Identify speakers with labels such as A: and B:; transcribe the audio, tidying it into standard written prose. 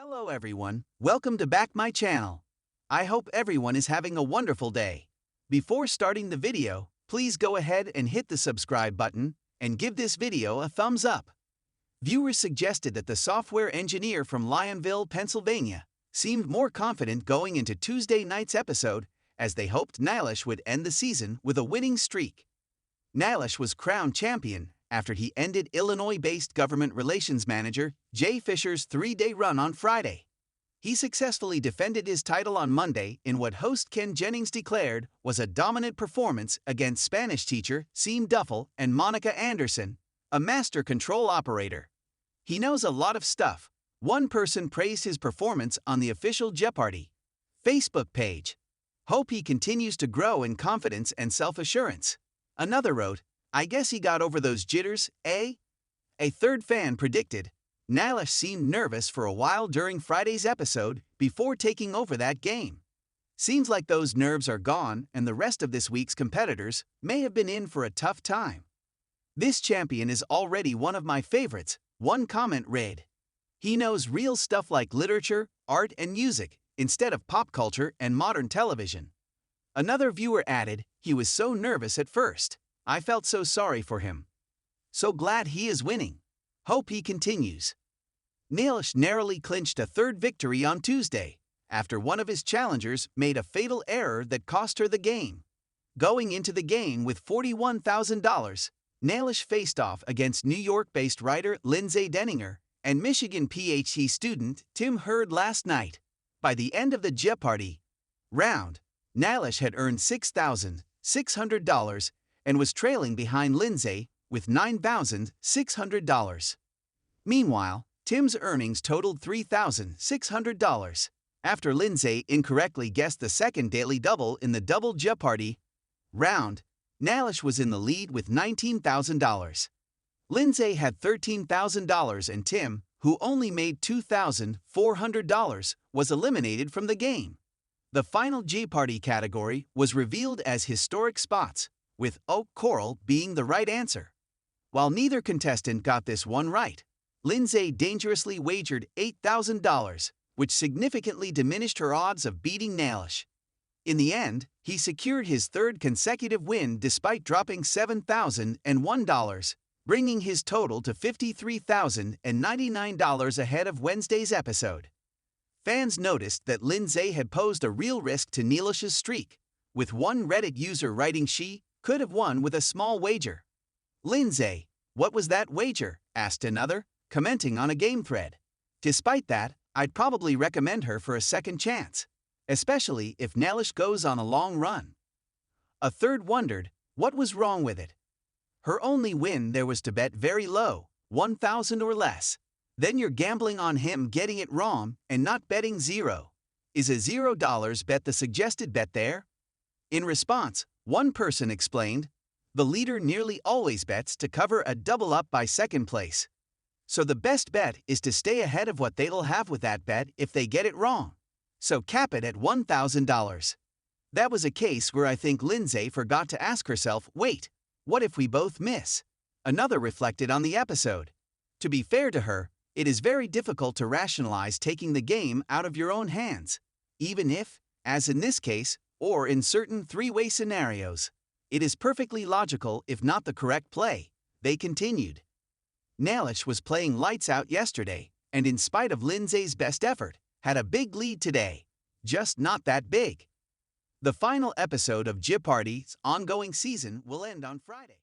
A: Hello everyone, welcome to back my channel. I hope everyone is having a wonderful day. Before starting the video, please go ahead and hit the subscribe button and give this video a thumbs up. Viewers suggested that the software engineer from Lionville, Pennsylvania, seemed more confident going into Tuesday night's episode as they hoped Nailish would end the season with a winning streak. Nailish was crowned champion after he ended Illinois-based government relations manager Jay Fisher's 3-day run on Friday. He successfully defended his title on Monday in what host Ken Jennings declared was a dominant performance against Spanish teacher Seem Duffel and Monica Anderson, a master control operator. He knows a lot of stuff. One person praised his performance on the official Jeopardy Facebook page. Hope he continues to grow in confidence and self-assurance. Another wrote, I guess he got over those jitters, eh? A third fan predicted, Nailish seemed nervous for a while during Friday's episode before taking over that game. Seems like those nerves are gone and the rest of this week's competitors may have been in for a tough time. This champion is already one of my favorites, one comment read. He knows real stuff like literature, art and music, instead of pop culture and modern television. Another viewer added, he was so nervous at first. I felt so sorry for him. So glad he is winning. Hope he continues. Nailish narrowly clinched a third victory on Tuesday, after one of his challengers made a fatal error that cost her the game. Going into the game with $41,000, Nailish faced off against New York-based writer Lindsay Denninger and Michigan PhD student Tim Hurd last night. By the end of the Jeopardy round, Nailish had earned $6,600 and was trailing behind Lindsay with $9,600. Meanwhile, Tim's earnings totaled $3,600. After Lindsay incorrectly guessed the second daily double in the double Jeopardy round, Nailish was in the lead with $19,000. Lindsay had $13,000 and Tim, who only made $2,400, was eliminated from the game. The final Jeopardy category was revealed as historic spots, with oak coral being the right answer. While neither contestant got this one right, Lindsay dangerously wagered $8,000, which significantly diminished her odds of beating Nailish. In the end, he secured his third consecutive win despite dropping $7,001, bringing his total to $53,099 ahead of Wednesday's episode. Fans noticed that Lindsay had posed a real risk to Nailish's streak, with one Reddit user writing she could have won with a small wager. Lindsay, what was that wager? Asked another, commenting on a game thread. Despite that, I'd probably recommend her for a second chance, especially if Nailish goes on a long run. A third wondered, what was wrong with it? Her only win there was to bet very low, $1,000 or less. Then you're gambling on him getting it wrong and not betting zero. Is a $0 bet the suggested bet there? In response, one person explained, the leader nearly always bets to cover a double up by second place. So the best bet is to stay ahead of what they'll have with that bet if they get it wrong. So cap it at $1,000. That was a case where I think Lindsay forgot to ask herself, wait, what if we both miss? Another reflected on the episode. To be fair to her, it is very difficult to rationalize taking the game out of your own hands, even if, as in this case, or in certain three-way scenarios, it is perfectly logical if not the correct play. They continued. Nailish was playing lights out yesterday, and in spite of Lindsay's best effort, had a big lead today. Just not that big. The final episode of Jeopardy's ongoing season will end on Friday.